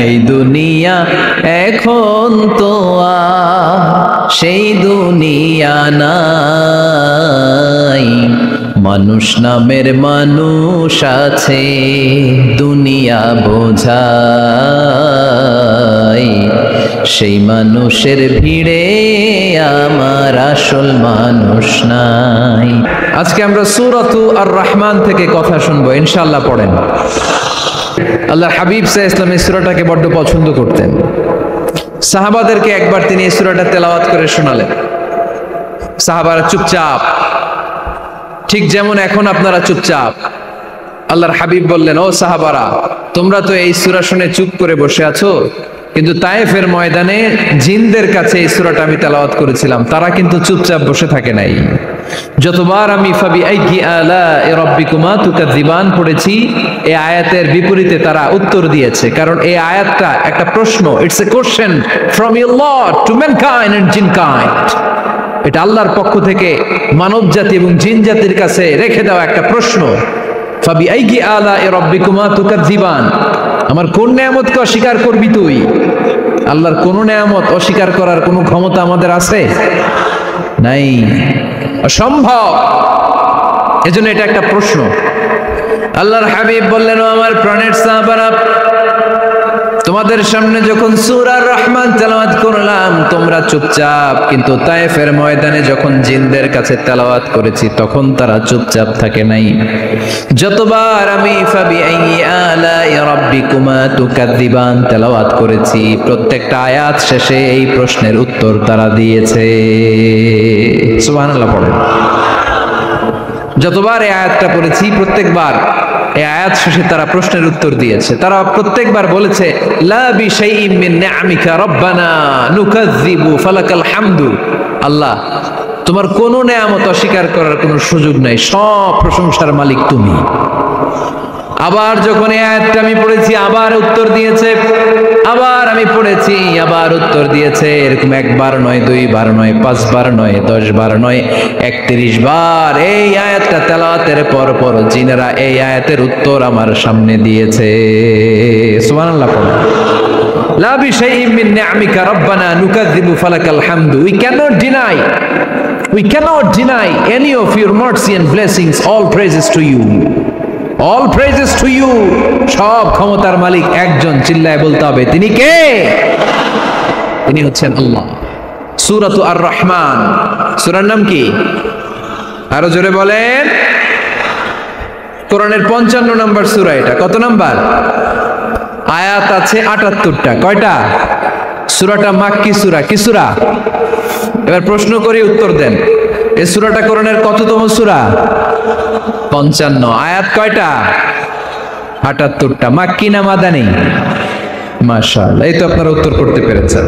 এই দুনিয়া এখন তো সেই দুনিয়া নাই, মানুষ নামের মানুষ আছে দুনিয়া বোঝাই, সেই মানুষের ভিড়ে আমার আসল মানুষ নাই। আজকে আমরা সূরাতু আর রহমান থেকে কথা শুনবো, ইনশাআল্লাহ। পড়েন। আল্লাহর হাবিব সাল্লাল্লাহু আলাইহি ওয়াসাল্লাম এই সূরাটাকে বড্ড পছন্দ করতেন। সাহাবাদেরকে একবার তিনি এই সূরাটা তেলাওয়াত করে শোনালেন। সাহাবারা চুপচাপ, ঠিক যেমন এখন আপনারা চুপচাপ। আল্লাহর হাবিব বললেন, ও সাহাবারা, তোমরা তো এই সূরা শুনে চুপ করে বসে আছো, কিন্তু তায়েফের ময়দানে জিনদের কাছে এই সূরাটা আমি তেলাওয়াত করেছিলাম, তারা কিন্তু চুপচাপ বসে থাকে নাই। যতবার আমি ফাবিআইয়ি আলাኢ রাব্বিকুমা তুকাযিবান পড়েছি, এই আয়াতের বিপরীতে তারা উত্তর দিয়েছে, কারণ এই আয়াতটা একটা প্রশ্ন। It's a question from your lord to mankind and jinnkind. এটা আল্লাহর পক্ষ থেকে মানব জাতি এবং জিন জাতির কাছে রেখে দেওয়া একটা প্রশ্ন। ফাবিআইয়ি আলাኢ রাব্বিকুমা তুকাযিবান, আমার কোন নেয়ামতকে অস্বীকার করবি তুই? আল্লাহর কোন নেয়ামত অস্বীকার করার কোনো ক্ষমতা আমাদের আছে? নাই, অসম্ভব। এজন্য এটা একটা প্রশ্ন। আল্লাহর হাবিব বললেন, ও আমার প্রাণের সাহাবারা, তোমাদের সামনে যখন সূরা আর রহমান তেলাওয়াত করলাম তোমরা চুপচাপ, কিন্তু তায়েফের ময়দানে যখন জিনদের কাছে তেলাওয়াত করেছি তখন তারা চুপচাপ থাকে নাই। যতবার আমি ফাবিআইয়ি আলাኢ রাব্বিকুমা তুকাযিবান তেলাওয়াত করেছি, প্রত্যেকটা আয়াত শেষে এই প্রশ্নের উত্তর তারা দিয়েছে। সুবহানাল্লাহ পড়েন। যতবার এই আয়াতটা পড়েছি প্রত্যেকবার এই আয়াত শেষে তারা প্রশ্নের উত্তর দিয়েছে। তারা প্রত্যেকবার বলেছে, লা বিশাইইন মিন নিআমিকা রাব্বানা নুকাযযিবু ফালাকাল হামদু। আল্লাহ, তোমার কোনো নেয়ামত অস্বীকার করার কোনো সুযোগ নাই, সব প্রশংসার মালিক তুমি। আবার যখন এই আয়াতটা আমি পড়েছি আবার উত্তর দিয়েছে, আবার আমি পড়েছি আবার উত্তর দিয়েছে। এরকম একবার নয়, দুইবার নয়, পাঁচবার নয়, 10 বার নয়, 31 বার এই আয়াতটা তেলাওয়াতের পর পর জিনেরা এই আয়াতের উত্তর আমার সামনে দিয়েছে। সুবহানাল্লাহ পড়ুন। লা বিশাইইন মিন নিআমিকা রাব্বানা নুকাযযিবু ফালাকাল হামদু। We cannot deny any of your mercy and blessings. All praises to you. All praises to you. সব ক্ষমতার মালিক একজন, চিল্লায় বলতে হবে, তিনি কে? তিনি হচ্ছেন আল্লাহ। সূরাতু আর রহমান, সূরার নাম কি? আরো জোরে বলেন। কোরআনের 55 নম্বর সূরা এটা। কত নাম্বার? আয়াত আছে 78টা। কয়টা? সূরাটা মাক্কি সূরা। কি সূরা? এবার প্রশ্ন করি, উত্তর দেন। এই সূরাটা কোরআনের কততম সূরা? 55। আয়াত কয়টা? 78টা। মাক্কি না মাদানী? মাশাআল্লাহ, এই তো আপনারা উত্তর করতে পেরেছেন।